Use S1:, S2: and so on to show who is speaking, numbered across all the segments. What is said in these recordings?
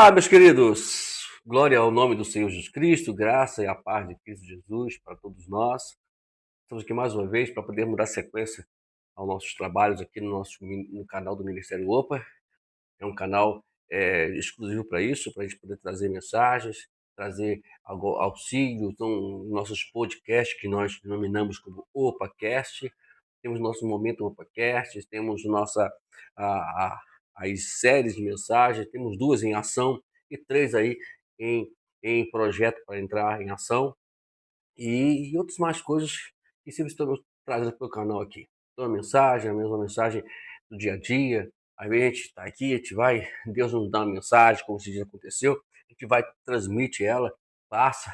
S1: Olá, meus queridos. Glória ao nome do Senhor Jesus Cristo, graça e a paz de Cristo Jesus para todos nós. Estamos aqui mais uma vez para podermos dar sequência aos nossos trabalhos aqui no canal do Ministério OPA. É um canal exclusivo para isso, para a gente poder trazer mensagens, trazer auxílio. Então, nossos podcasts que nós denominamos como OpaCast, temos nosso momento OpaCast, temos a, a, as séries de mensagens, temos 2 em ação e 3 aí em, em projeto para entrar em ação e outras mais coisas que sempre estamos trazendo para o canal aqui. Então, a mesma mensagem do dia a dia. Às vezes a gente está aqui, a gente vai, Deus nos dá uma mensagem, como esse dia aconteceu, a gente vai, transmite ela, passa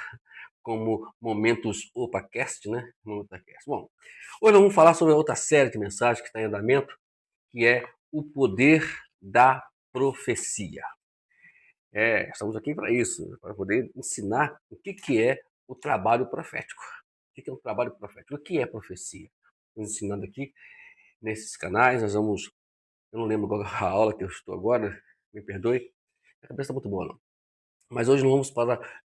S1: como momentos OpaCast, né? Bom, hoje nós vamos falar sobre outra série de mensagens que está em andamento, que é o poder da profecia. Estamos aqui para isso, para poder ensinar o que é o trabalho profético. O que é um trabalho profético? O que é profecia? Estamos ensinando aqui nesses canais, eu não lembro qual é a aula que eu estou agora, me perdoe, a cabeça está muito boa não. Mas hoje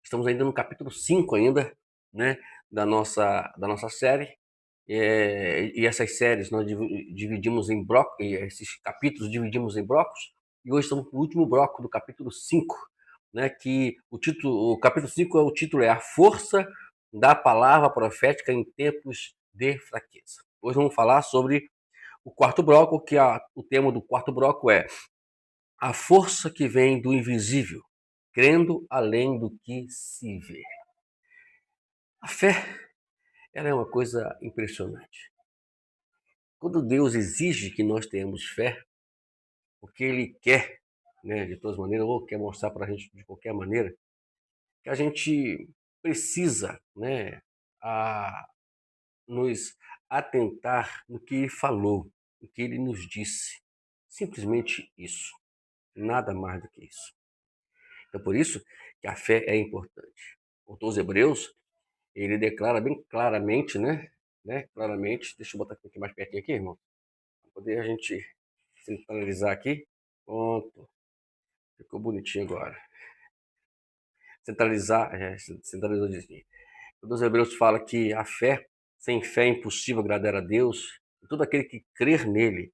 S1: estamos ainda no capítulo 5 ainda, né, da nossa série, e essas séries nós dividimos em blocos, esses capítulos dividimos em blocos, e hoje estamos no último bloco do capítulo 5, né, que o capítulo 5 o título é A Força da Palavra Profética em Tempos de Fraqueza. Hoje vamos falar sobre o quarto bloco, o tema do quarto bloco é a força que vem do invisível, crendo além do que se vê. A fé, ela é uma coisa impressionante. Quando Deus exige que nós tenhamos fé, porque Ele quer, né, de todas maneiras, ou quer mostrar para a gente de qualquer maneira, que a gente precisa, né, nos atentar no que Ele falou, no que Ele nos disse. Simplesmente isso. Nada mais do que isso. Então, por isso que a fé é importante. O autor dos Hebreus, ele declara bem claramente, né? Claramente, deixa eu botar aqui mais pertinho aqui, irmão, para poder a gente centralizar aqui. Pronto, ficou bonitinho agora. Centralizou direitinho. O dos Hebreus fala que a fé, sem fé é impossível agradar a Deus. Todo aquele que crer nele,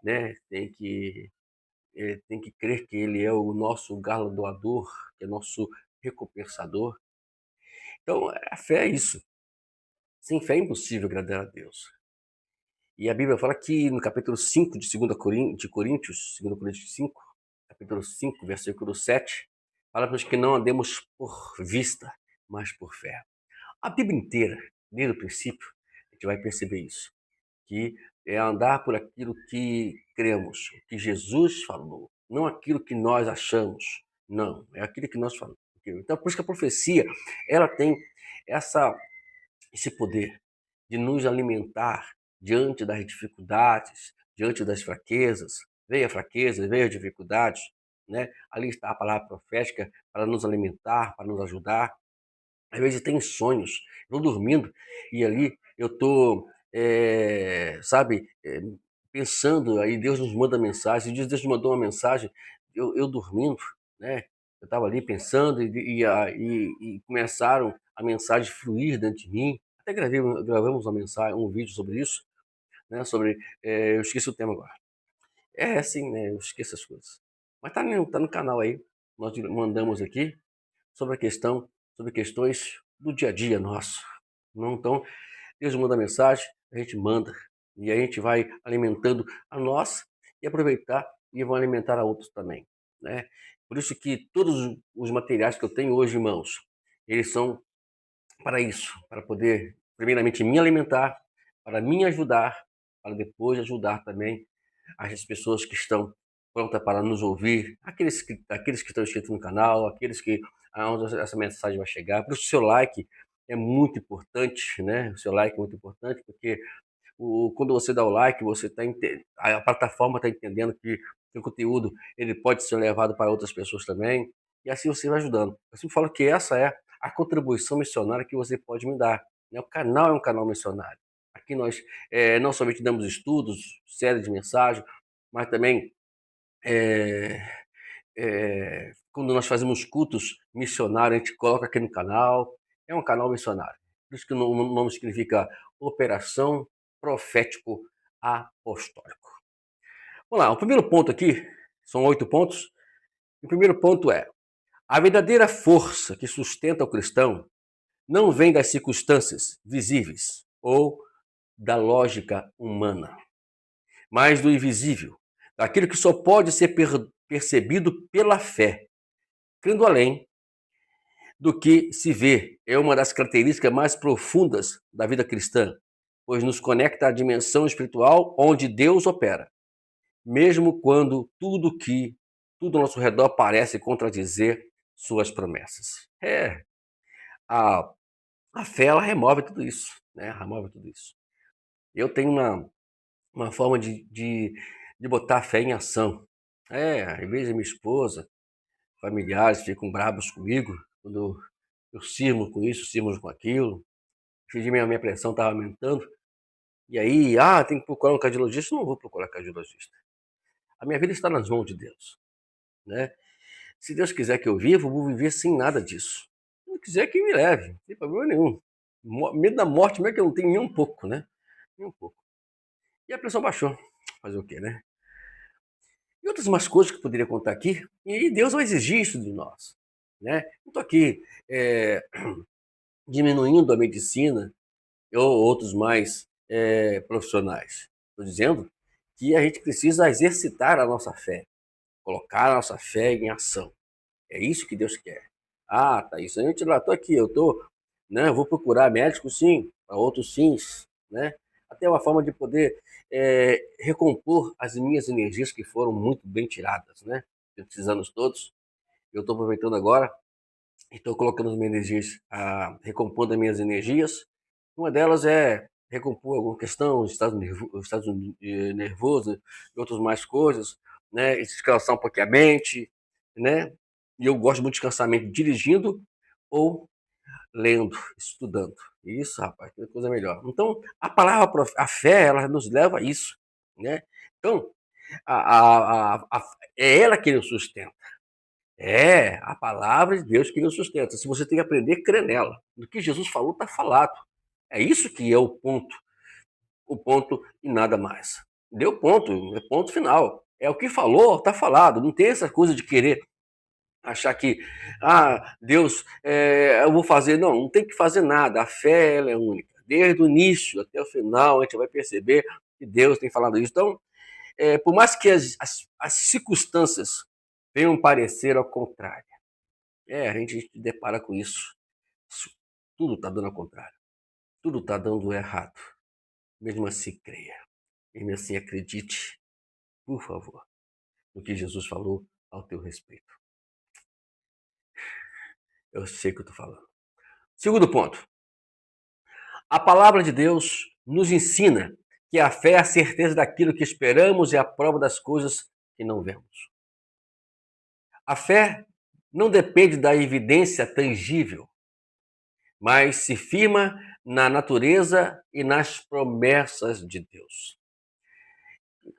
S1: né, tem que crer que ele é o nosso galardoador, que é nosso recompensador. Então, a fé é isso. Sem fé é impossível agradar a Deus. E a Bíblia fala que no capítulo 5 de 2 Coríntios 5, capítulo 5, versículo 7, fala para nós que não andemos por vista, mas por fé. A Bíblia inteira, desde o princípio, a gente vai perceber isso, que é andar por aquilo que cremos, o que Jesus falou, não aquilo que nós achamos, não, é aquilo que nós falamos. Então, por isso que a profecia, ela tem essa esse poder de nos alimentar diante das dificuldades, diante das fraquezas. Veio a fraqueza, veio a dificuldade, né? Ali está a palavra profética para nos alimentar, para nos ajudar. Às vezes tem sonhos, eu estou dormindo e ali eu estou, sabe, pensando, aí Deus nos manda mensagem, Deus nos mandou uma mensagem, eu dormindo, né? Eu estava ali pensando e começaram a mensagem fluir dentro de mim. Até gravamos uma mensagem, um vídeo sobre isso, né? Eu esqueci o tema agora. É assim, né? Eu esqueço as coisas. Mas tá no canal aí. Nós mandamos aqui sobre questões do dia a dia nosso. Não, então, Deus manda mensagem, a gente manda. E a gente vai alimentando a nós e aproveitar e vão alimentar a outros também, né? Por isso que todos os materiais que eu tenho hoje em mãos, eles são para isso, para poder, primeiramente, me alimentar, para me ajudar, para depois ajudar também as pessoas que estão prontas para nos ouvir, aqueles que estão inscritos no canal, aonde essa mensagem vai chegar. Por isso, o seu like é muito importante, né? O seu like é muito importante, porque quando você dá o like, a plataforma está entendendo que o conteúdo ele pode ser levado para outras pessoas também, e assim você vai ajudando. Eu sempre falo que essa é a contribuição missionária que você pode me dar, né? O canal é um canal missionário. Aqui nós não somente damos estudos, série de mensagens, mas também quando nós fazemos cultos missionários, a gente coloca aqui no canal. É um canal missionário. Por isso que o nome significa Operação Profético Apostólico. Vamos lá, o primeiro ponto aqui, são 8 pontos. O primeiro ponto é: a verdadeira força que sustenta o cristão não vem das circunstâncias visíveis ou da lógica humana, mas do invisível, daquilo que só pode ser percebido pela fé, crendo além do que se vê. É uma das características mais profundas da vida cristã, pois nos conecta à dimensão espiritual onde Deus opera, mesmo quando tudo ao nosso redor parece contradizer suas promessas. A, a fé, ela remove tudo isso, né? Remove tudo isso. Eu tenho uma forma de botar a fé em ação. Às vezes minha esposa, familiares ficam bravos comigo quando eu cismo com isso, cismo com aquilo. Minha pressão estava aumentando. E aí, tem que procurar um cardiologista. Eu não vou procurar cardiologista. A minha vida está nas mãos de Deus, né? Se Deus quiser que eu viva, eu vou viver sem nada disso. Se não quiser que me leve, não tem problema nenhum. Medo da morte mesmo que eu não tenho nem um pouco, né? Nem um pouco. E a pressão baixou. Fazer o quê, né? E outras mais coisas que eu poderia contar aqui. E Deus vai exigir isso de nós, né? Não estou aqui diminuindo a medicina ou outros mais profissionais. Estou dizendo que a gente precisa exercitar a nossa fé, colocar a nossa fé em ação. É isso que Deus quer. Tá isso. A gente lá, estou aqui, eu vou procurar médico sim, para outros sims, né? Até uma forma de poder recompor as minhas energias que foram muito bem tiradas, né? Esses anos todos, eu estou aproveitando agora e estou colocando as minhas energias, recompondo as minhas energias. Uma delas é recompor alguma questão, estado nervoso, e outras mais coisas, né? E descansar um pouquinho a mente, né? E eu gosto muito de descansar a mente dirigindo ou lendo, estudando. Isso, rapaz, que coisa melhor. Então, a fé, ela nos leva a isso, né? Então, é ela que nos sustenta. É a palavra de Deus que nos sustenta. Se você tem que aprender a crer nela. Do que Jesus falou, está falado. É isso que é o ponto e nada mais. Deu ponto, é ponto final. É o que falou, está falado. Não tem essa coisa de querer achar que, Deus, eu vou fazer. Não tem que fazer nada. A fé, ela é única. Desde o início até o final, a gente vai perceber que Deus tem falado isso. Então, por mais que as circunstâncias venham parecer ao contrário, a gente depara com isso. Tudo está dando ao contrário. Tudo está dando errado. Mesmo assim, creia. Mesmo assim, acredite, por favor, no que Jesus falou ao teu respeito. Eu sei o que eu estou falando. Segundo ponto. A palavra de Deus nos ensina que a fé é a certeza daquilo que esperamos e a prova das coisas que não vemos. A fé não depende da evidência tangível, mas se firma na natureza e nas promessas de Deus.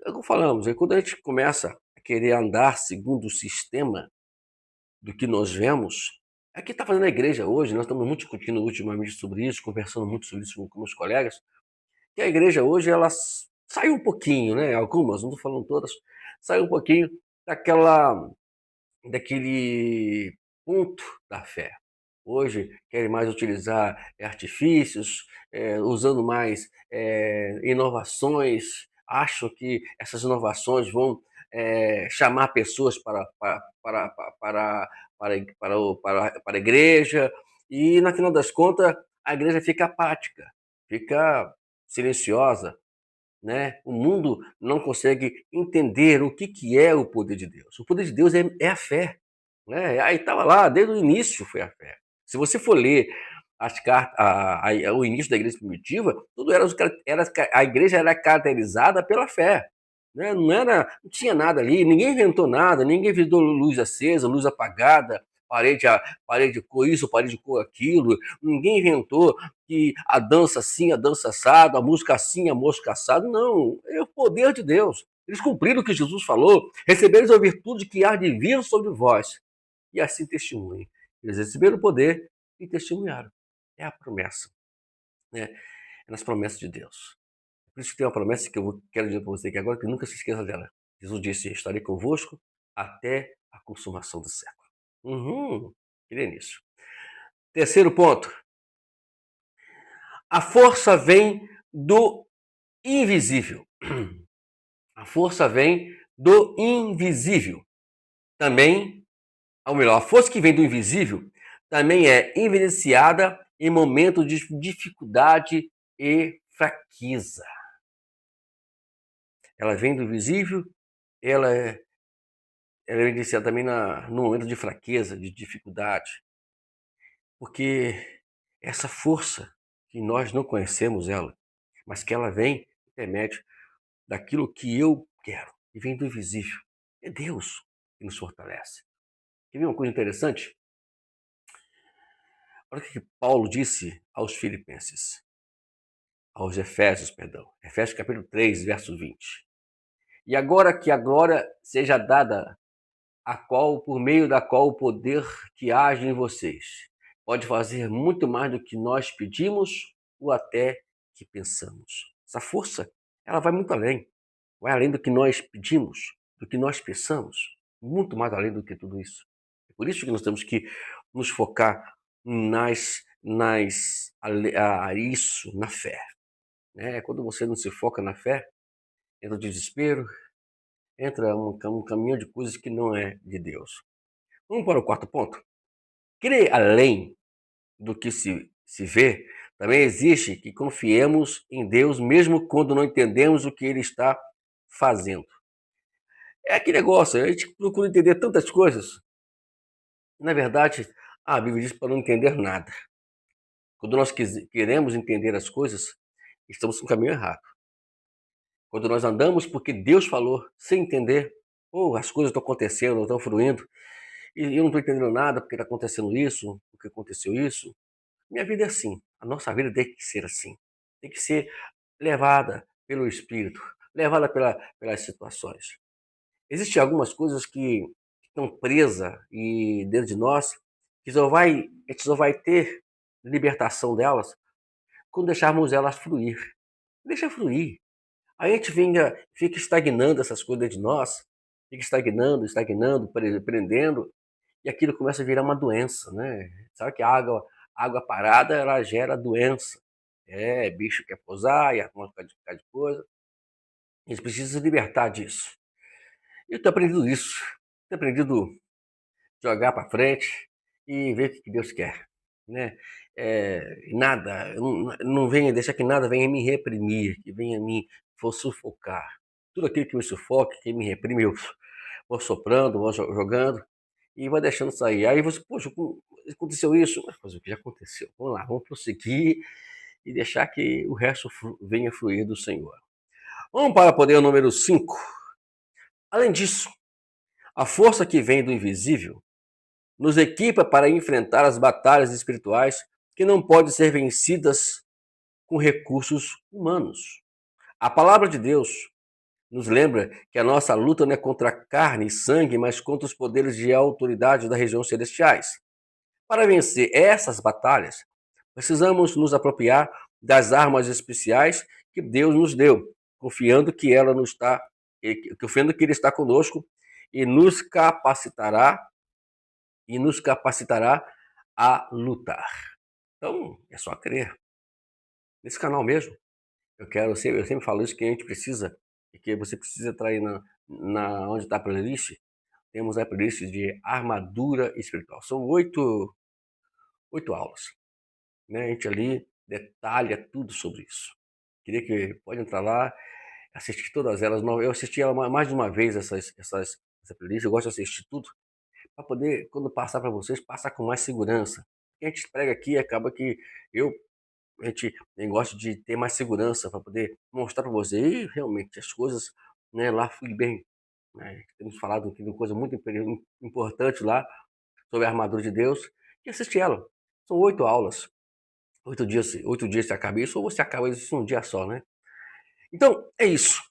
S1: Como falamos, quando a gente começa a querer andar segundo o sistema do que nós vemos, é o que está fazendo a igreja hoje. Nós estamos muito discutindo ultimamente sobre isso, conversando muito sobre isso com meus colegas, que a igreja hoje, ela saiu um pouquinho, né? Algumas, não estou falando todas, saiu um pouquinho daquele ponto da fé. Hoje querem mais utilizar artifícios, usando mais inovações, acham que essas inovações vão chamar pessoas para a igreja, e, no final das contas, a igreja fica apática, fica silenciosa, né? O mundo não consegue entender o que é o poder de Deus. O poder de Deus é a fé, né? Aí estava lá, desde o início foi a fé. Se você for ler as cartas, o início da igreja primitiva, a igreja era caracterizada pela fé, né? Não tinha nada ali, ninguém inventou nada, ninguém inventou luz acesa, luz apagada, parede de cor isso, parede de cor aquilo. Ninguém inventou que a dança assim, a dança assada, a música assim, a música assada. Não, é o poder de Deus. Eles cumpriram o que Jesus falou, receberam a virtude que há de vir sobre vós, e assim testemunhem. Eles receberam o poder e testemunharam. É a promessa, né? É nas promessas de Deus. Por isso que tem uma promessa que eu quero dizer para você aqui agora, que nunca se esqueça dela. Jesus disse: estarei convosco até a consumação do século. Crê nisso. Terceiro ponto. A força vem do invisível. A força vem do invisível. Também, ou melhor, a força que vem do invisível também é evidenciada em momentos de dificuldade e fraqueza. Ela vem do invisível, ela é evidenciada também no momento de fraqueza, de dificuldade. Porque essa força, que nós não conhecemos ela, mas que ela vem intermédio daquilo que eu quero, e vem do invisível. É Deus que nos fortalece. Quer ver uma coisa interessante? Olha o que Paulo disse aos Filipenses, aos Efésios, perdão. Efésios capítulo 3, verso 20. E agora que a glória seja dada a qual, por meio da qual o poder que age em vocês pode fazer muito mais do que nós pedimos ou até que pensamos. Essa força, ela vai muito além. Vai além do que nós pedimos, do que nós pensamos, muito mais além do que tudo isso. É por isso que nós temos que nos focar isso, na fé. Né? Quando você não se foca na fé, entra o desespero, entra um caminhão de coisas que não é de Deus. Vamos para o quarto ponto. Crer além do que se vê também exige que confiemos em Deus mesmo quando não entendemos o que Ele está fazendo. É aquele negócio, a gente procura entender tantas coisas. Na verdade, a Bíblia diz para não entender nada. Quando nós queremos entender as coisas, estamos no caminho errado. Quando nós andamos porque Deus falou, sem entender, as coisas estão acontecendo, estão fluindo, e eu não estou entendendo nada porque está acontecendo isso, porque aconteceu isso. Minha vida é assim, a nossa vida tem que ser assim. Tem que ser levada pelo Espírito, levada pelas situações. Existem algumas coisas que estão presas e dentro de nós, que a gente só vai ter libertação delas quando deixarmos elas fluir. Deixa fluir. Aí a gente fica estagnando essas coisas dentro de nós, fica estagnando, prendendo, e aquilo começa a virar uma doença, né? Sabe que a água parada, ela gera doença. Bicho quer pousar, e a mão ficar de coisa. A gente precisa se libertar disso. Eu tenho aprendido isso. Tenho aprendido a jogar para frente e ver o que Deus quer, né? Nada, não venha deixar que nada venha me reprimir, que venha me sufocar. Tudo aquilo que me sufoca, que me reprime, eu vou soprando, vou jogando e vou deixando sair. Aí você, poxa, aconteceu isso, mas o que já aconteceu? Vamos lá, vamos prosseguir e deixar que o resto venha fluir do Senhor. Vamos para o poder número 5. Além disso, a força que vem do invisível nos equipa para enfrentar as batalhas espirituais que não podem ser vencidas com recursos humanos. A palavra de Deus nos lembra que a nossa luta não é contra carne e sangue, mas contra os poderes de autoridade das regiões celestiais. Para vencer essas batalhas, precisamos nos apropriar das armas especiais que Deus nos deu, confiando que Ele está conosco e nos capacitará a lutar. Então, é só crer. Nesse canal mesmo, eu sempre falo isso, que a gente precisa, e que você precisa entrar aí onde está a playlist. Temos a playlist de armadura espiritual. São 8 aulas, né? A gente ali detalha tudo sobre isso. Queria que pode entrar lá, assistir todas elas. Eu assisti ela mais de uma vez, essa playlist. Eu gosto de assistir tudo, para poder, quando passar para vocês, passar com mais segurança. A gente prega aqui, acaba que a gente gosta de ter mais segurança para poder mostrar para você. E realmente as coisas, né, lá fui bem. Né? Temos falado aqui de uma coisa muito importante lá, sobre a armadura de Deus, e assistir ela. São 8 aulas. 8 dias você acaba isso, ou você acaba isso num dia só, né? Então, é isso.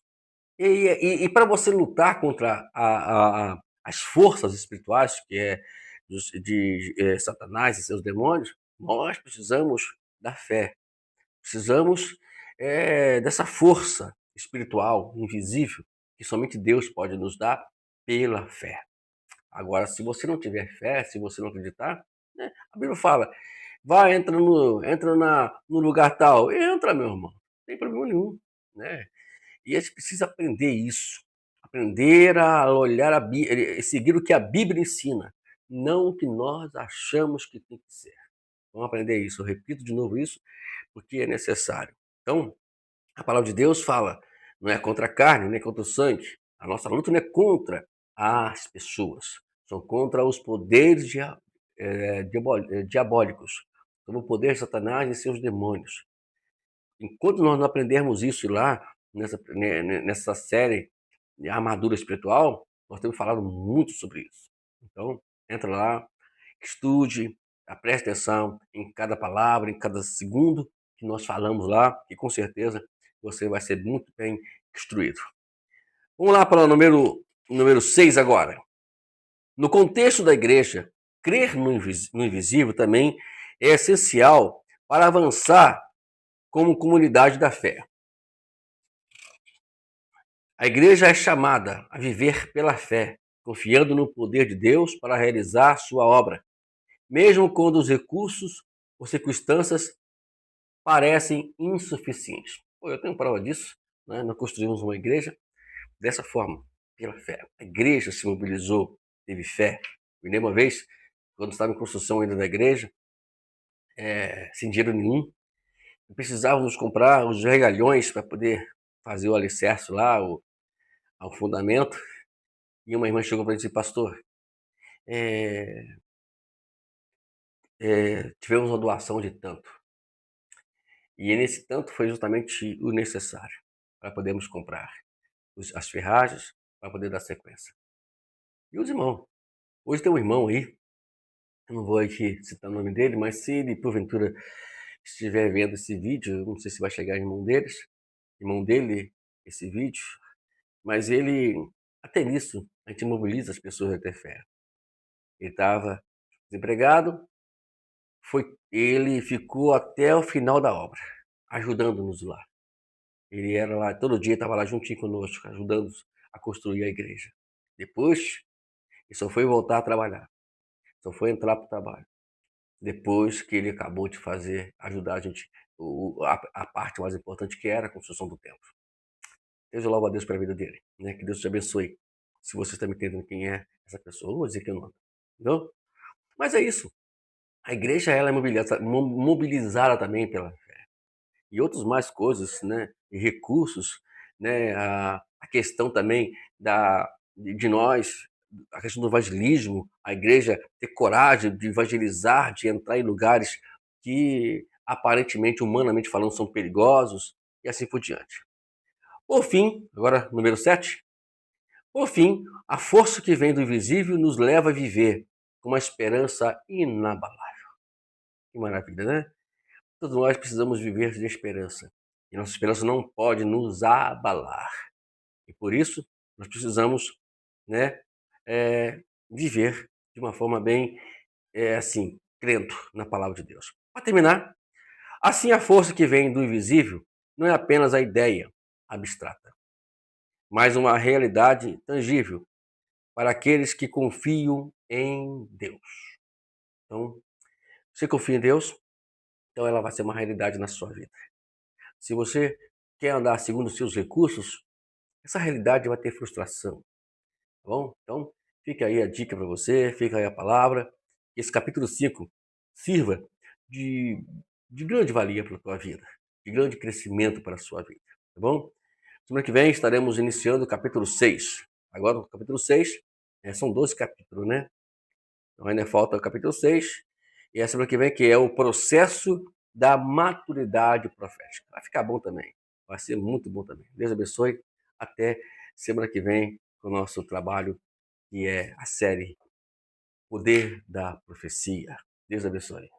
S1: E para você lutar contra as forças espirituais, que é de Satanás e seus demônios, nós precisamos da fé. Precisamos dessa força espiritual invisível que somente Deus pode nos dar pela fé. Agora, se você não tiver fé, se você não acreditar, né, a Bíblia fala, vai, no lugar tal. Entra, meu irmão, não tem problema nenhum. Né? E a gente precisa aprender isso. Aprender a olhar a Bíblia, seguir o que a Bíblia ensina, não o que nós achamos que tem que ser. Vamos aprender isso. Eu repito de novo isso, porque é necessário. Então, a palavra de Deus fala, não é contra a carne, nem contra o sangue. A nossa luta não é contra as pessoas, são contra os poderes diabólicos, como o poder de Satanás e seus demônios. Enquanto nós não aprendermos isso lá, nessa série de armadura espiritual, nós temos falado muito sobre isso. Então, entra lá, estude, preste atenção em cada palavra, em cada segundo que nós falamos lá, e com certeza você vai ser muito bem instruído. Vamos lá para o número 6 agora. No contexto da igreja, crer no invisível também é essencial para avançar como comunidade da fé. A igreja é chamada a viver pela fé, confiando no poder de Deus para realizar sua obra, mesmo quando os recursos ou circunstâncias parecem insuficientes. Eu tenho prova disso, né? Nós construímos uma igreja dessa forma, pela fé. A igreja se mobilizou, teve fé. Me lembro uma vez, quando estava em construção ainda da igreja, sem dinheiro nenhum, precisávamos comprar os regalhões para poder fazer o alicerce lá, o fundamento. E uma irmã chegou para mim e disse, pastor, tivemos uma doação de tanto. E nesse tanto foi justamente o necessário para podermos comprar as ferragens para poder dar sequência. E os irmãos. Hoje tem um irmão aí, eu não vou aqui citar o nome dele, mas se ele porventura estiver vendo esse vídeo, eu não sei se vai chegar em irmão dele, esse vídeo, mas ele, até nisso, a gente mobiliza as pessoas a ter fé. Ele estava desempregado, ele ficou até o final da obra, ajudando-nos lá. Ele era lá, todo dia estava lá juntinho conosco, ajudando-nos a construir a igreja. Depois, ele só foi voltar a trabalhar, só foi entrar para o trabalho. Depois que ele acabou de ajudar a gente, a parte mais importante que era a construção do templo. Eu louvo a Deus pela vida dele, né? Que Deus te abençoe. Se você está me entendendo quem é essa pessoa, eu vou dizer que eu não. Entendeu? Mas é isso. A igreja ela é mobilizada também pela fé. E outras mais coisas, né? E recursos, né? A questão também de nós, a questão do evangelismo, a igreja ter coragem de evangelizar, de entrar em lugares que aparentemente, humanamente falando, são perigosos e assim por diante. Por fim, agora número 7, por fim, a força que vem do invisível nos leva a viver com uma esperança inabalável. Que maravilha, né? Todos nós precisamos viver de esperança. E nossa esperança não pode nos abalar. E por isso, nós precisamos, né, viver de uma forma bem, assim, crendo na palavra de Deus. Para terminar, assim a força que vem do invisível não é apenas a ideia abstrata, mas uma realidade tangível para aqueles que confiam em Deus. Então, você confia em Deus, então ela vai ser uma realidade na sua vida. Se você quer andar segundo os seus recursos, essa realidade vai ter frustração, tá bom? Então, fica aí a dica para você, fica aí a palavra. Esse capítulo 5 sirva de grande valia para a tua vida, de grande crescimento para a sua vida, tá bom? Semana que vem estaremos iniciando o capítulo 6. Agora, o capítulo 6, são 12 capítulos, né? Então ainda falta o capítulo 6. E a semana que vem, que é o processo da maturidade profética. Vai ficar bom também. Vai ser muito bom também. Deus abençoe. Até semana que vem com o nosso trabalho, que é a série Poder da Profecia. Deus abençoe.